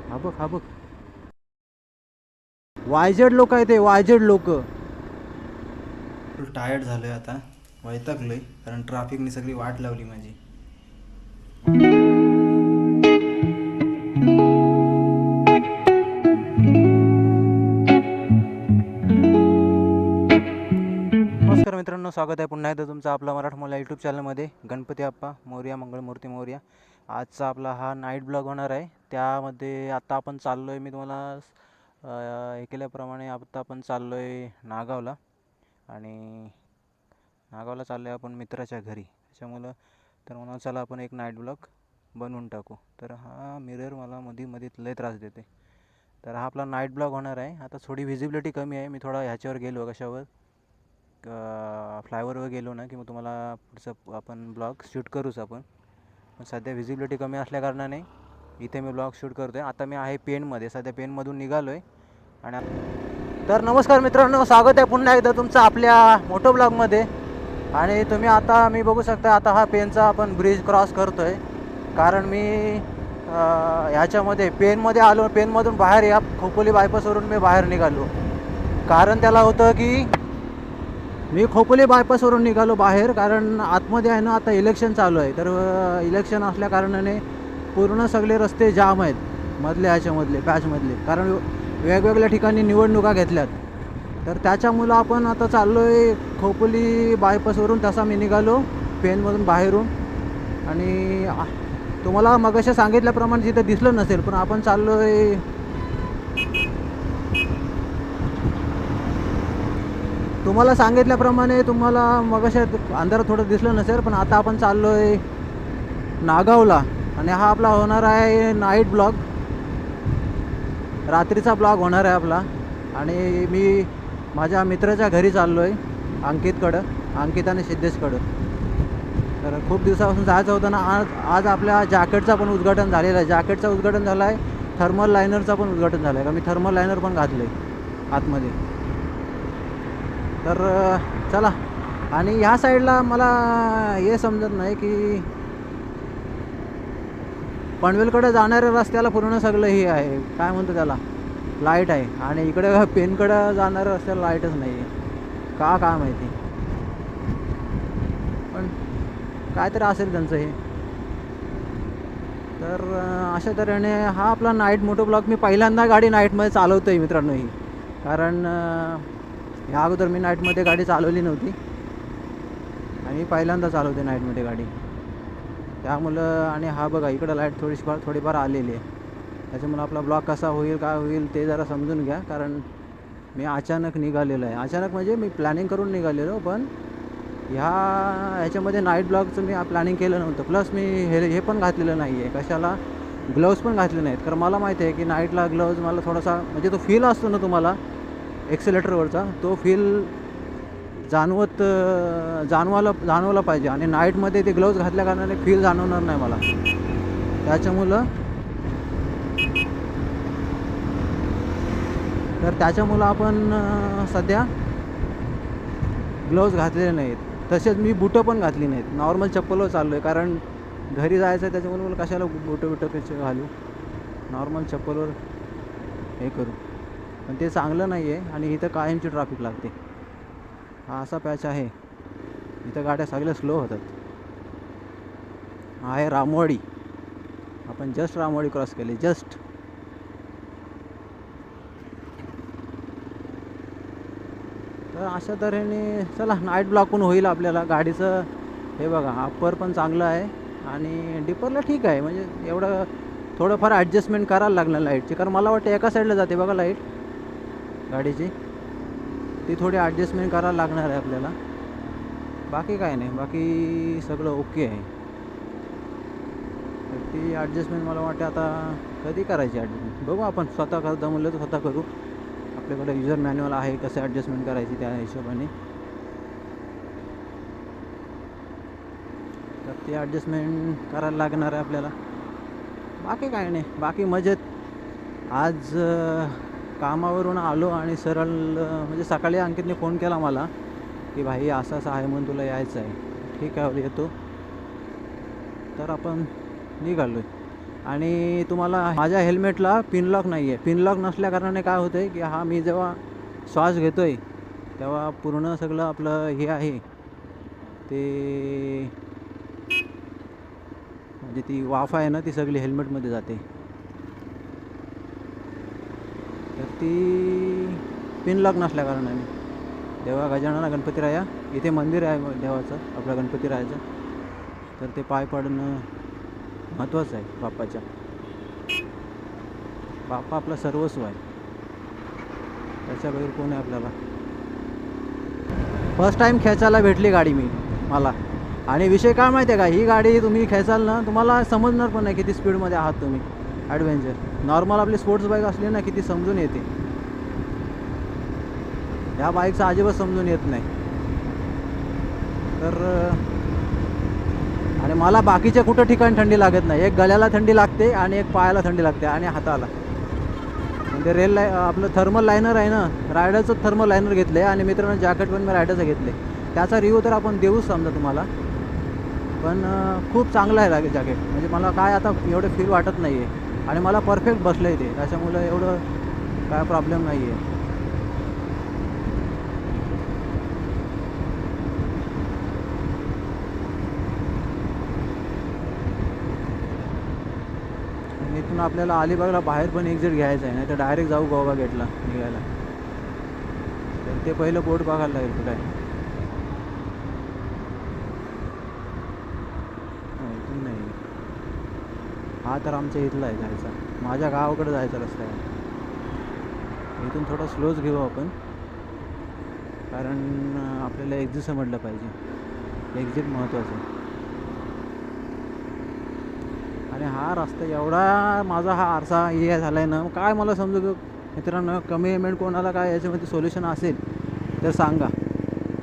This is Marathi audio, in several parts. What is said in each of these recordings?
हा बघ हा बघ, वायजेड लोक आहे ते, वायजेड लोक. फुल टायर्ड झालोय आता, वैतागलोय कारण ट्रॅफिकने सगळी वाट लावली माझी. नमस्कार मित्रांनो, स्वागत आहे पुन्हा एकदा तुमचं आपला मराठमोळा यूट्यूब चॅनलमध्ये. गणपती बाप्पा मोरया, मंगळमूर्ती मोरया. आजचा आपला हा नाईट ब्लॉग होणार आहे. त्यामध्ये आता आपण चाललो आहे, मी तुम्हाला हे केल्याप्रमाणे आता आपण चाललो आहे नागावला. आणि नागावला चाललो आहे आपण मित्राच्या घरी. त्याच्यामुळं तर म्हणून चला आपण एक नाईट ब्लॉग बनवून टाकू. तर हा मिरर मला मध्ये लय त्रास देते. तर हा आपला नाईट ब्लॉग होणार आहे. आता थोडी व्हिजिबिलिटी कमी आहे, मी थोडा ह्याच्यावर गेलो, कशावर, फ्लायओव्हरवर गेलो ना की मग तुम्हाला पुढचं आपण ब्लॉग शूट करूच आपण. पण सध्या व्हिजिबिलिटी कमी असल्याकारणाने इथे मी ब्लॉग शूट करतो आहे. आता मी आहे पेनमध्ये, सध्या पेनमधून निघालो आहे. आणि तर नमस्कार मित्रांनो, स्वागत आहे पुन्हा एकदा तुमचं आपल्या मोटो ब्लॉगमध्ये. आणि तुम्ही आता मी बघू शकता, आता हा पेनचा आपण ब्रिज क्रॉस करतो आहे. कारण मी ह्याच्यामध्ये पेनमध्ये आलो, पेनमधून बाहेर या खोपोली बायपासवरून मी बाहेर निघालो. कारण त्याला होतं की मी खोपोली बायपासवरून निघालो बाहेर, कारण आतमध्ये आहे ना आता इलेक्शन चालू आहे. तर इलेक्शन असल्या कारणाने पूर्ण सगळे रस्ते जाम आहेत मधल्या ह्याच्यामधले पॅचमधले, कारण वेगवेगळ्या ठिकाणी निवडणुका घेतल्यात. तर त्याच्यामुळं आपण आता चाललो आहे खोपोली बायपासवरून. तसा मी निघालो पेनमधून बाहेरून. आणि तुम्हाला मगाशी सांगितल्याप्रमाणे तिथं दिसलं नसेल, पण आपण चाललो आहे, तुम्हाला सांगितल्याप्रमाणे, तुम्हाला मगाशी अंधारात थोडं दिसलं नसेल, पण आता आपण चाललो आहे नागावला. आणि हा आपला होणार आहे नाईट ब्लॉग, रात्रीचा ब्लॉग होणार आहे आपला. आणि मी माझ्या मित्राच्या घरी चाललो आहे, अंकित आणि सिद्धेशकडं. तर खूप दिवसापासून जायचं होतं ना. आज आपल्या जॅकेटचा पण उद्घाटन झालेलं आहे. जॅकेटचं उद्घाटन झालं आहे, थर्मल लायनरचं पण उद्घाटन झालं आहे. का मी थर्मल लायनर पण घातलं आहे आतमध्ये. तर चला. आणि ह्या साईडला मला हे समजत नाही की पनवेलकडे जाणाऱ्या रस्त्याला पूर्ण सगळं हे आहे, काय म्हणतो त्याला, लाईट आहे. आणि इकडे पेनकडं जाणाऱ्या रस्त्याला लाईटच नाही आहे, का काय माहिती. पण काहीतरी असेल त्यांचं हे. तर अशा तऱ्हेने हा आपला नाईट मोटो ब्लॉग. मी पहिल्यांदा गाडी नाईटमध्ये चालवतो आहे मित्रांनो ही. कारण ह्या अगोदर मी नाईटमध्ये गाडी चालवली नव्हती, आणि पहिल्यांदा चालवते नाईटमध्ये गाडी. त्यामुळं, आणि हा बघा इकडं लाईट थोडीफार आलेली आहे. त्याच्यामुळं आपला ब्लॉग कसा होईल काय होईल ते जरा समजून घ्या. कारण मी अचानक निघालेलो आहे. अचानक म्हणजे मी प्लॅनिंग करून निघालेलो, पण ह्याच्यामध्ये नाईट ब्लॉगचं मी प्लॅनिंग केलं नव्हतं. प्लस मी हे पण घातलेलं नाही आहे, कशाला, ग्लव्ज पण घातले नाहीत. कारण मला माहिती आहे की नाईटला ग्लव्ज मला थोडासा, म्हणजे तो फील असतो ना तुम्हाला एक्सेलेटरवरचा, तो फील जाणवायला पाहिजे. आणि नाईटमध्ये ते ग्लव्ज घातल्या कारणाने फील जाणवणार नाही मला. त्याच्यामुळं आपण सध्या ग्लव्ज घातलेले नाहीत. तसेच मी बुटं पण घातली नाहीत, नॉर्मल चप्पलवर चाललो आहे. कारण घरी जायचं आहे, त्याच्यामुळे मला कशाला बुटं कसे घालू, नॉर्मल चप्पलवर हे करू. पण ते चांगलं नाही आहे. आणि इथं कायमची ट्रॅफिक लागते. हा असा पॅच आहे, इथं गाड्या सगळ्या स्लो होतात. हा आहे रामवाडी. आपण जस्ट रामवाडी क्रॉस केली, जस्ट. तर अशा तऱ्हेने चला, नाईट ब्लॉग पण होईल आपल्याला. गाडीचं हे बघा, अप्पर पण चांगलं आहे, आणि डिपरला ठीक आहे. म्हणजे एवढं थोडंफार ॲडजस्टमेंट करायला लागणार लाईटची. कारण मला वाटतं एका साईडला जाते बघा लाईट गाडीची, ती थोडी ॲडजस्टमेंट करायला लागणार आहे आपल्याला. बाकी काय नाही, बाकी सगळं ओके आहे. तर ती ॲडजस्टमेंट मला वाटते आता कधी करायची ॲडजस्टमेंट बघू आपण. स्वतः करता म्हणलं तर स्वतः करू. आपल्याकडे युजर मॅन्युअल आहे कसं ॲडजस्टमेंट करायची त्या हिशोबाने. तर ती ॲडजस्टमेंट करायला लागणार आहे आपल्याला. बाकी काय नाही, बाकी मजेत. आज कामावरून आलो आणि सरळ, म्हणजे सकाळी अंकितने फोन केला मला की भाई असं असं आहे म्हणून तुला यायचं आहे. ठीक आहे येतो. तर आपण निघालो आहे. आणि तुम्हाला माझ्या हेल्मेटला पिन लॉक नाही आहे. पिन लॉक नसल्याकारणाने काय होतं आहे की हा मी जेव्हा श्वास घेतो आहे तेव्हा पूर्ण सगळं आपलं हे आहे ते म्हणजे ती वाफ आहे ना ती सगळी हेल्मेटमध्ये जाते. तर ती पिन लॉक नसल्याकारणाने देवा गजानना गणपतीराया इथे मंदिर आहे देवाचं आपल्या गणपतीरायाचं, तर ते पाय पडणं महत्त्वाचं आहे बाप्पाच्या. बाप्पा आपलं सर्वस्व आहे, त्याच्या बाहेर कोण आहे आपल्याला. फर्स्ट टाईम खेचायला भेटली गाडी मला. आणि विषय काय माहिती आहे का, ही गाडी तुम्ही खेचाल ना तुम्हाला समजणार पण नाही किती स्पीडमध्ये आहात तुम्ही. ॲडव्हेंचर नॉर्मल आपली स्पोर्ट्स बाईक असली ना किती समजून येते, ह्या बाईकचं अजिबात समजून येत नाही. तर आणि मला बाकीच्या कुठं ठिकाणी थंडी लागत नाही. एक गळ्याला थंडी लागते आणि एक पायाला थंडी लागते आणि हाताला. म्हणजे आपलं थर्मल लायनर आहे ना, रायडरचं थर्मल लायनर घेतलं आहे आणि मित्रांनो जॅकेट पण मी रायडरचं घेतले. त्याचा रिव्ह्यू तर आपण देऊच समजा तुम्हाला, पण खूप चांगलं आहे जॅकेट. म्हणजे मला काय आता एवढं फील वाटत नाही आहे आणि मला परफेक्ट बसलं आहे ते, त्याच्यामुळं एवढं काय प्रॉब्लेम नाही आहे. इथून आपल्याला अलिबागला बाहेर पण एक्झिट घ्यायचं आहे, नाही तर डायरेक्ट जाऊ गोवा गेटला निघायला. तर ते पहिलं बोर्ड बघायला लागेल कुठं आहे. इथून नाही, हा तर आमच्या इथला आहे जायचा, माझ्या गावाकडे जायचा रस्ता आहे. इथून थोडा स्लोच घेऊ आपण, कारण आपल्याला एक्झिट समजलं पाहिजे, एक्झिट महत्त्वाचं आहे. आणि हा रस्ता एवढा माझा हा आरसा हे झाला आहे ना, काय मला समजू मित्रांनो. कमी पेमेंट कोणाला काय याच्यामध्ये सोल्युशन असेल तर सांगा.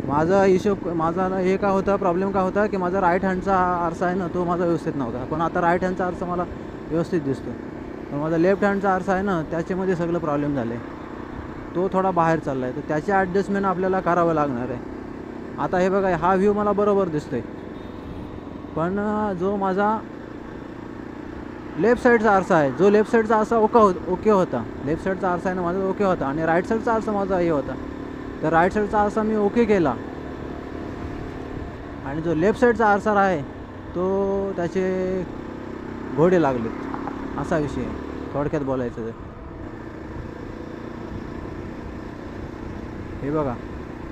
माझा हिशोब माझा हे का होता, प्रॉब्लेम का होता की माझा राईट हँडचा आरसा आहे ना तो माझा व्यवस्थित नव्हता, पण आता राईट हँडचा आरसा मला व्यवस्थित दिसतो. पण माझा लेफ्ट हँडचा आरसा आहे ना त्याच्यामध्ये सगळं प्रॉब्लेम झाले, तो थोडा बाहेर चालला आहे. तर त्याचे ॲडजस्टमेंट आपल्याला करावं लागणार आहे. आता हे बघा, हा व्ह्यू मला बरोबर दिसतो आहे, पण जो माझा लेफ्ट साईडचा आरसा आहे, जो लेफ्ट साईडचा आरसा ओके होता, लेफ्ट साईडचा आरसा आहे ना माझा ओके होता, आणि राईट साईडचा आरसा माझा हे होता. तर राईट साईडचा आरसा मी ओके केला आणि जो लेफ्ट साईडचा आरसा आहे तो त्याचे घोडे लागलेत, असा विषय आहे थोडक्यात बोलायचं तर. हे बघा,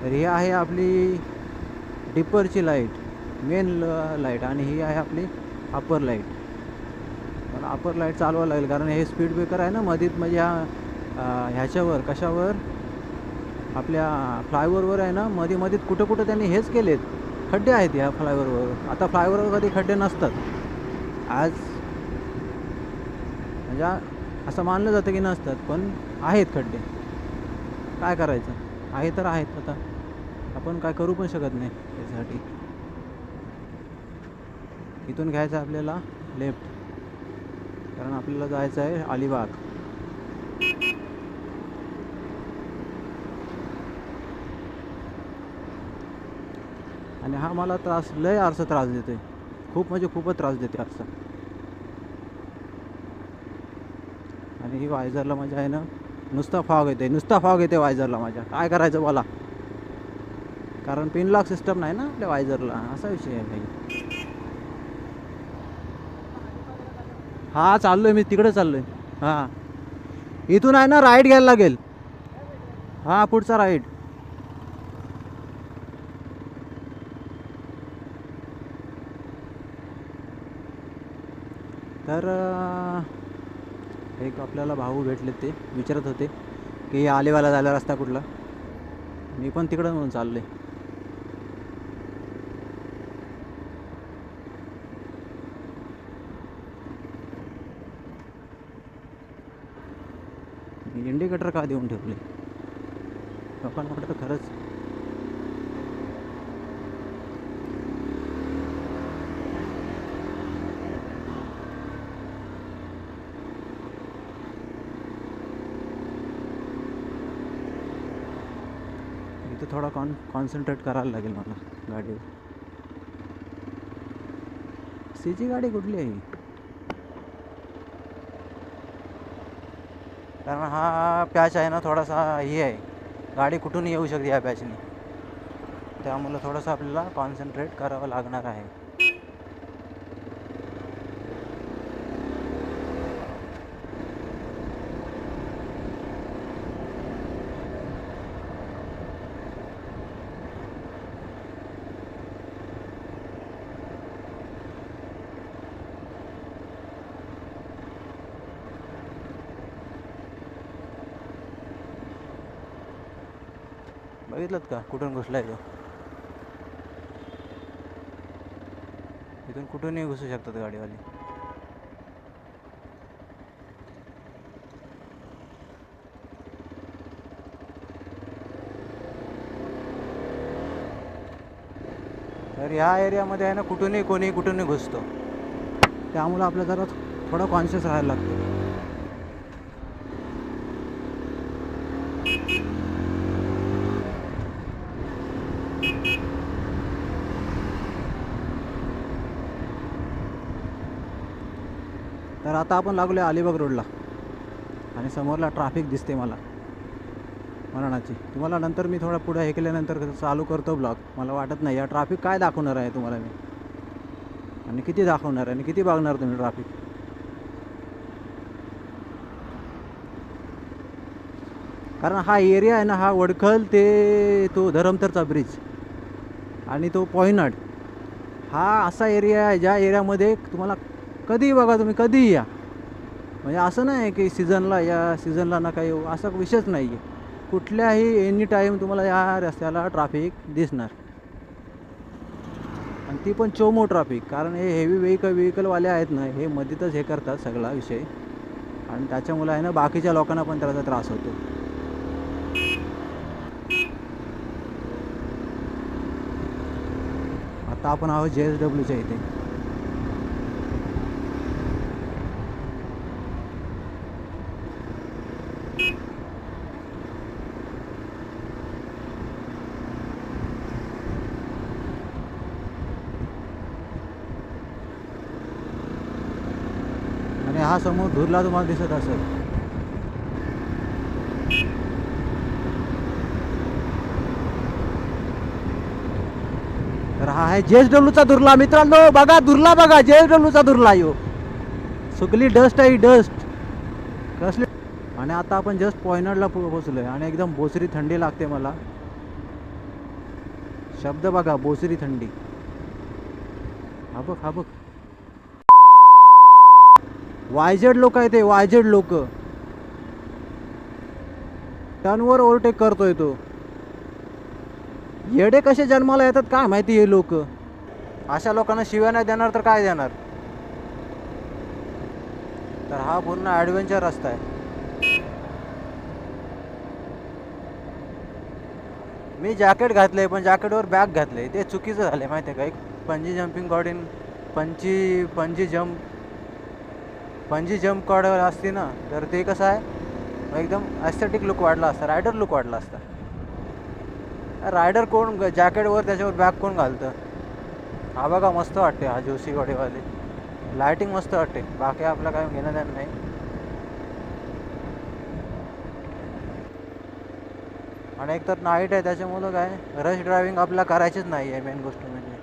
तर ही आहे आपली डिपरची लाईट, मेन लाईट, आणि ही आहे आपली अप्पर लाईट. मला अप्पर लाईट चालवावं लागेल कारण हे स्पीड ब्रेकर आहे ना मधीत, म्हणजे ह्याच्यावर कशावर आपल्या फ्लायओव्हरवर आहे ना, मधीत कुठं त्यांनी हेच केलेत, खड्डे आहेत ह्या फ्लायओव्हरवर. आता फ्लायओव्हरवर कधी खड्डे नसतात आज, म्हणजे असं मानलं जातं की नसतात, पण आहेत खड्डे. काय करायचं, आहे तर आहेत, आता आपण काय करू पण शकत नाही त्यासाठी. इथून घ्यायचं आपल्याला लेफ्ट, कारण आपल्याला जायचं आहे अलिबाग. आणि हा मला लय आरसा त्रास देते, खूप म्हणजे खूपच त्रास देते आरसा. आणि ही वायझरला माझ्या आहे ना नुसता फॉग येते वायझरला माझ्या. काय करायचं बोला, कारण पिन लॉक सिस्टम नाही ना आपल्या वायझरला, असा विषय आहे भाई. हा चाललोय मी तिकडे चाललोय. हां इथून आहे ना राईट घ्यायला लागेल, हां पुढचा राईट. तर एक आपल्याला भाऊ भेटले, ते विचारत होते की अलिबागला जायला रस्ता कुठला. मी पण तिकडं म्हणून चाललो आहे. इंडिकेटर का देऊन ठेवले लोकांना वाटतं खरंच. इथं थोडा कॉन्सन्ट्रेट करायला लागेल मला गाडीवर. सीची गाडी कुठली आहे? कारण हा पॅच आहे ना थोडासा हे आहे, गाडी कुठून येऊ शकते ह्या पॅचने, त्यामुळं थोडंसं आपल्याला कॉन्सन्ट्रेट करावं लागणार आहे. बघितलं का कुठून घुसला आहे तो? इथून कुठूनही घुसू शकतात गाडीवाली. तर ह्या एरियामध्ये आहे ना कुठूनही कोणी कुठूनही घुसतो, त्यामुळं आपल्याला जरा थोडं कॉन्शियस राहायला लागतं. तर आता आपण लागलो आहे अलिबाग रोडला आणि समोरला ट्रॅफिक दिसते मला मरणाची. तुम्हाला नंतर मी थोडा पुढे हे केल्यानंतर चालू करतो ब्लॉग. मला वाटत नाही या ट्रॅफिक काय दाखवणार आहे तुम्हाला मी, आणि किती दाखवणार आणि किती बघणार तुम्ही ट्रॅफिक. कारण हा एरिया आहे ना, हा वडखल ते तो धरमतरचा ब्रिज आणि तो पॉयनाड, हा असा एरिया आहे ज्या एरियामध्ये तुम्हाला कधीही बघा तुम्ही कधीही या, म्हणजे असं नाही की सीझनला या सीझनला ना काही असा विषयच नाही आहे. कुठल्याही एनी टाईम तुम्हाला या रस्त्याला ट्रॅफिक दिसणार, आणि ती पण चोमो ट्रॅफिक. कारण हे हेवी व्हेकलवाले आहेत ना, हे मध्येच हे करतात सगळा विषय, आणि त्याच्यामुळे आहे ना बाकीच्या लोकांना पण त्याचा त्रास होतो. आता आपण आहोत JSWच्या इथे. आणि हा समोर धुरला तुम्हाला दिसत असेल. तर हा आहे JSWचा धुरला मित्रांनो. बघा धुरला, बघा JSWचा धुरला. यो सुकली डस्ट आहे, डस्ट कसली. आणि आता आपण जस्ट पॉयनटला पोहोचलो आहे आणि एकदम बोचरी थंडी लागते मला. शब्द बघा, बोचरी थंडी. हा बघ, हा बघ, वायजेड लोक आहे ते, वायजेड लोक. टर्नवर ओव्हरटेक करतोय तो. येडे कसे जन्माला येतात काय माहिती हे लोक. अशा लोकांना शिव्या नाही देणार तर काय देणार. तर हा पूर्ण ॲडव्हेंचर रस्ता आहे. मी जॅकेट घातलंय पण जॅकेटवर बॅग घातले, ते चुकीचं झाले माहिती आहे का. एक पंजी जम्पिंग कॉर्डिन पंजी जम्प कॉर्ड असते ना, तर ते कसं आहे एकदम ॲस्थेटिक लुक वाढला असता, रायडर लुक वाढला असता. रायडर कोण जॅकेटवर त्याच्यावर बॅग कोण घालतं. हा बघा मस्त वाटते, हा जोशी गाडीवाले. लायटिंग मस्त वाटते, बाकी आपलं काय घेणं देणं नाही. आणि एक तर नाईट आहे त्याच्यामुळं काय रश ड्रायव्हिंग आपल्याला करायचीच नाही आहे. मेन गोष्ट म्हणजे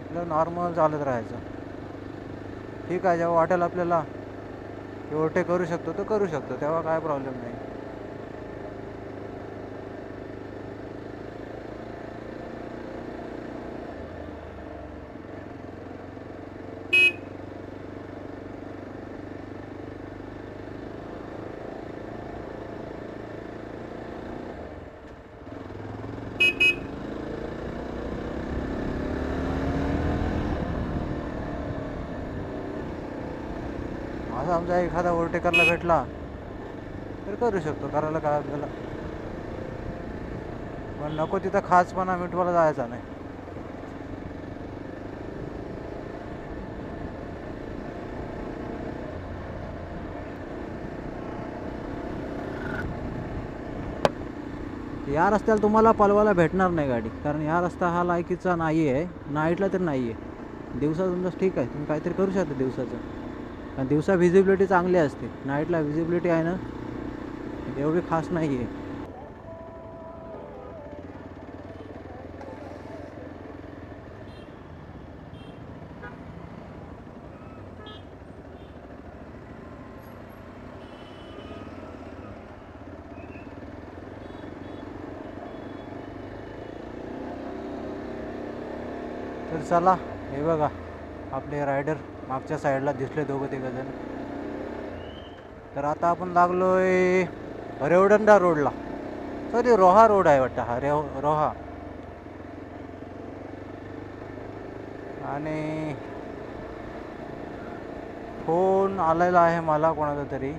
आपलं नॉर्मल चालत राहायचं. ठीक आहे, जेव्हा वाटेल आपल्याला ओव्हरटेक करू शकतो तर करू शकतो, तेव्हा काय प्रॉब्लेम नाही. असं आमचा एखादा ओव्हरटेकरला भेटला तर करू शकतो, करायला काय आपल्याला. पण नको तिथं खासपणा मिटवायला जायचा नाही. या रस्त्याला तुम्हाला पलवायला भेटणार नाही गाडी, कारण या रस्ता हा लायकीचा नाही आहे. नाईटला तर नाही आहे, दिवसा तुमचं ठीक आहे, तुम्ही काहीतरी करू शकता दिवसाचं. कारण दिवसा व्हिजिबिलिटी चांगली असते, नाईटला व्हिजिबिलिटी आहे ना एवढी खास नाही आहे. तर चला, हे बघा आपले रायडर मागच्या साईडला दिसले दोघं तिघंजण. तर आता आपण लागलो आहे रेवदंडा रोडला. सॉरी, रोहा रोड आहे वाटतं हा, रोहा. आणि फोन आलेला आहे मला कोणाचा तरी.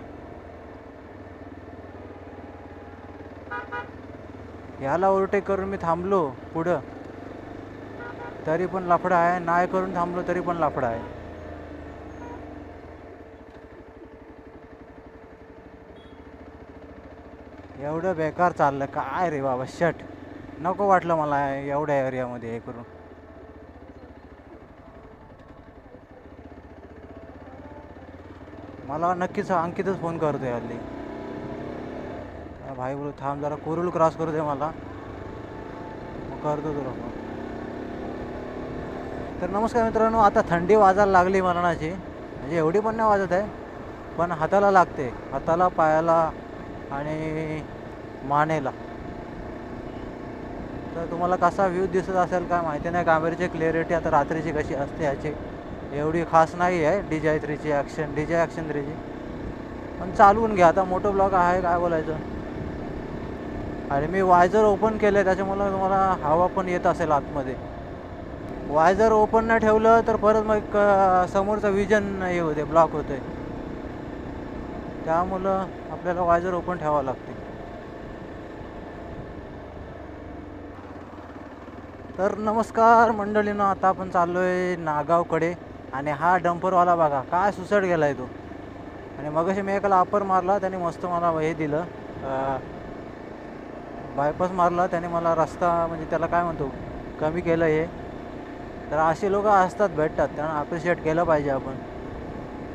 ह्याला ओव्हरटेक करून मी थांबलो पुढं तरी पण लफडा आहे, नाही करून थांबलो तरी पण लफडा आहे. एवढं बेकार चाललं काय रे बाबा. शट, नको वाटलं मला एवढ्या एरियामध्ये हे करून. मला नक्कीच अंकितच फोन करतोय हल्ली. भाई बोलू थांब जरा, कुरुल क्रॉस करू दे मला, मग करतो तुला फोन. तर नमस्कार मित्रांनो, आता थंडी वाजायला लागली मरणाची. म्हणजे एवढी पण नाही वाजत आहे, पण हाताला लागते, हाताला, पायाला आणि मानेला. तर तुम्हाला कसा व्ह्यू दिसत असेल काय माहिती नाही. कॅमेऱ्याची क्लिअरिटी आता रात्रीची कशी असते ह्याची एवढी खास नाही आहे. DJI ॲक्शन 3G पण चालवून घ्या आता, मोठं ब्लॉग आहे काय बोलायचं. आणि मी वायझर ओपन केलं आहे त्याच्यामुळं तुम्हाला हवा पण येत असेल आतमध्ये. वायझर ओपन नाही ठेवलं तर परत मग समोरचं विजन हे होते, ब्लॉक होते. त्यामुळं आपल्याला वायझर ओपन ठेवावं लागते. तर नमस्कार मंडळीनं, आता आपण चाललो आहे नागावकडे. आणि हा डंपरवाला बघा काय सुसाट गेला आहे तो. आणि मगाशी मी एकाला अप्पर मारला, त्याने मस्त मला हे दिलं, बायपास मारला त्याने मला. रस्ता म्हणजे त्याला काय म्हणतो, कमी केलं हे. तर असे लोक असतात, भेटतात, त्यांना अप्रिशिएट केलं पाहिजे आपण.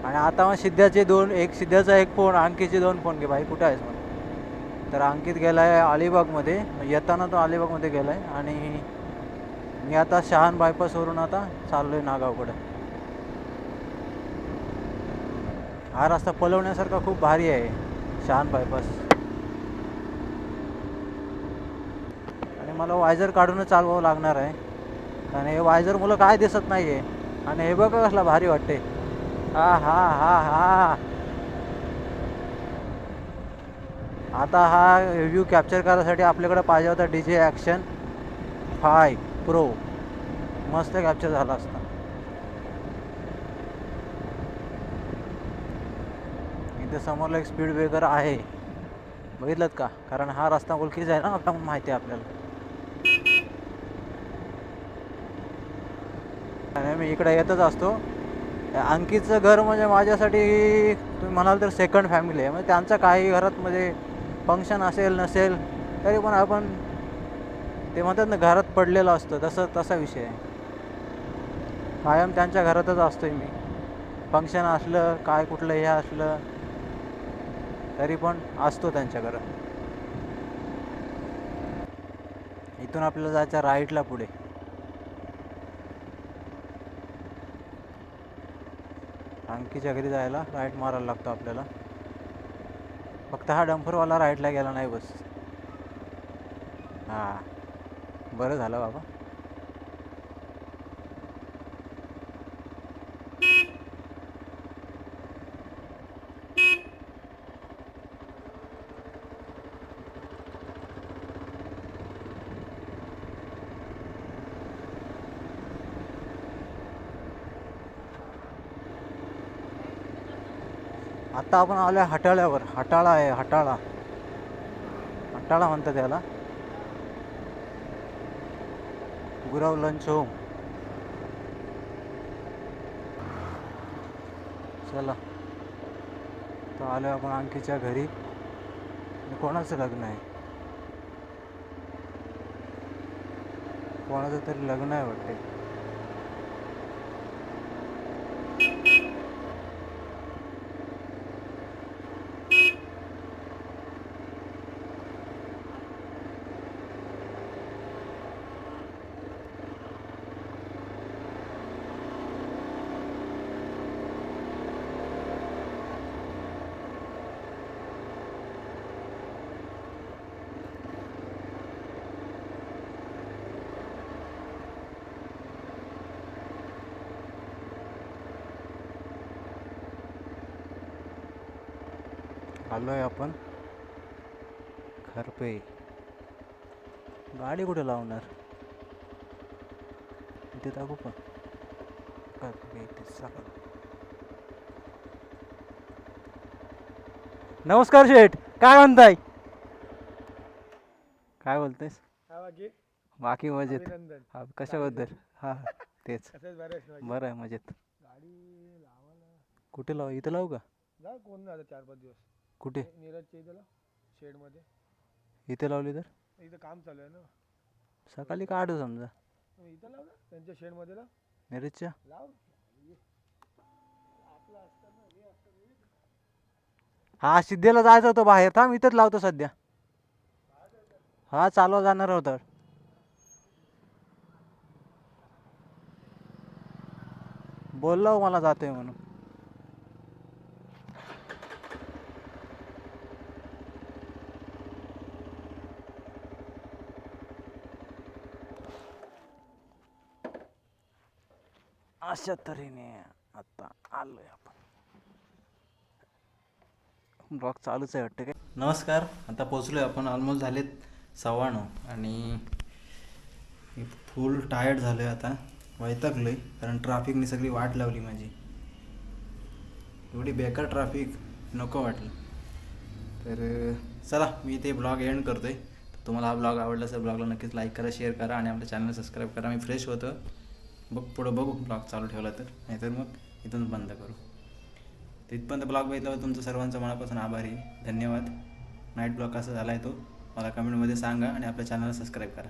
आणि आता मग सिद्ध्याचा एक फोन, अंकितचे 2 फोन घे भाई, कुठं आहेस मग. तर अंकित गेला आहे अलिबागमध्ये, येताना तो अलिबागमध्ये गेला आहे. आणि मी आता शहान बायपासवरून आता चाललो आहे नागावकडे. हा रस्ता पलवण्यासारखा खूप भारी आहे, शहान बायपास. आणि मला वायझर काढूनच चालवावं लागणार आहे, कारण हे वायझर मुलं काय दिसत नाही आहे. आणि हे बघा कसला भारी वाटते. हा हा हा हा आता हा व्ह्यू कॅप्चर करायसाठी आपल्याकडे पाहिजे होता DJI ॲक्शन 5 Pro. मस्त कॅप्चर झाला असता. इथे समोरला एक स्पीड ब्रेकर आहे, बघितलं का. कारण हा रस्ता ओळखीचा आहे ना, आपल्याला माहिती आहे आपल्याला. आणि मी इकडे येतच असतो. अंकितचं घर म्हणजे माझ्यासाठी तुम्ही म्हणाल तर सेकंड फॅमिली आहे. म्हणजे त्यांचं काही घरात म्हणजे फंक्शन असेल नसेल तरी पण आपण, ते म्हणतात ना घरात पडलेलं असतं, तसा विषय आहे. कायम त्यांच्या घरातच असतोय मी. फंक्शन असलं काय कुठलं हे असलं तरी पण असतो त्यांच्या घरात. इथून आपल्याला जायचं राईटला पुढे. अंकीच्या घरी जायला राईट मारायला लागतो आपल्याला. फक्त हा डंपरवाला राईटला गेला नाही बस. हां, बरं झालं बाबा. आत्ता आपण आलो आहे हटाळ्यावर. हटाळा आहे, हटाळा म्हणतात त्याला. Gurav lunch home. चला, तर आलो आपण अंकीच्या घरी. कोणाचं लग्न आहे, कोणाचं तरी लग्न आहे वाटते. आलो आहे आपण खरपे. गाडी कुठे लावणार इथे दाखवू का? खरपे इथे सकाळ. नमस्कार शेठ, काय म्हणताय? काय बोलतेस? बाकी मजेत. हा कशाबद्दल? हा तेच. बरं आहे मजेत. कुठे लावू? इथं लावू का? कोण झालं 4-5 दिवस कुठे? नीरजच्या इथं शेड मध्ये. इथे लावली तर इथं काम चालू आहे ना. सकाळी काढू समजा. इथं लाव ना त्यांच्या शेड मध्ये लाव. नीरजच्या लाव. हा सिद्धेला जायचं होतं बाहेर. थांब इथंच लावतो सध्या. हा चालवा जाणार होता. बोललो मला जातोय म्हणून. अशा तऱ्हेने आता आलोय आपण. ब्लॉग चालूच आहे वाटतं काय. नमस्कार, आता पोचलोय आपण. ऑलमोस्ट झालेत 9:15 आणि फुल टायर्ड झालो आहे आता. वैतागलो आहे कारण ट्रॅफिकने सगळी वाट लावली माझी. एवढी बेकार ट्रॅफिक नको वाटलं. तर चला मी ते ब्लॉग एंड करतो आहे. तुम्हाला हा ब्लॉग आवडला असेल ब्लॉगला नक्कीच लाईक करा, शेअर करा आणि आपल्या चॅनल सबस्क्राईब करा. मी फ्रेश होतो, पुढं बघू ब्लॉग चालू ठेवला तर, नाहीतर मग इथून बंद करू. तिथपर्यंत ब्लॉग बघितल्यावर तुमचं सर्वांचं मनापासून आभारी. धन्यवाद. नाईट ब्लॉग कसा झाला आहे तो मला कमेंटमध्ये सांगा आणि आपल्या चॅनलला सबस्क्राईब करा.